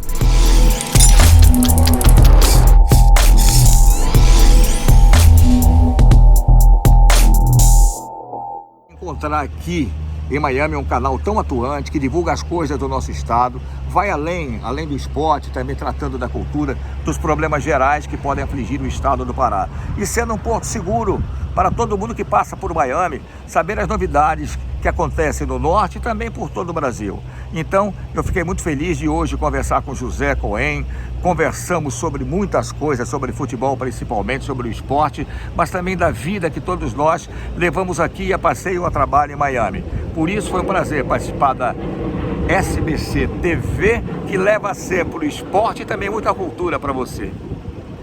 Encontrar aqui em Miami um canal tão atuante, que divulga as coisas do nosso estado, vai além do esporte, também tratando da cultura, dos problemas gerais que podem afligir o estado do Pará. E sendo um porto seguro para todo mundo que passa por Miami, saber as novidades que acontecem no norte e também por todo o Brasil. Então, eu fiquei muito feliz de hoje conversar com José Cohen. Conversamos sobre muitas coisas, sobre futebol principalmente, sobre o esporte, mas também da vida que todos nós levamos aqui a passeio, a trabalho em Miami. Por isso foi um prazer participar da SBC TV, que leva sempre o esporte e também muita cultura para você.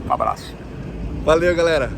Um abraço. Valeu, galera.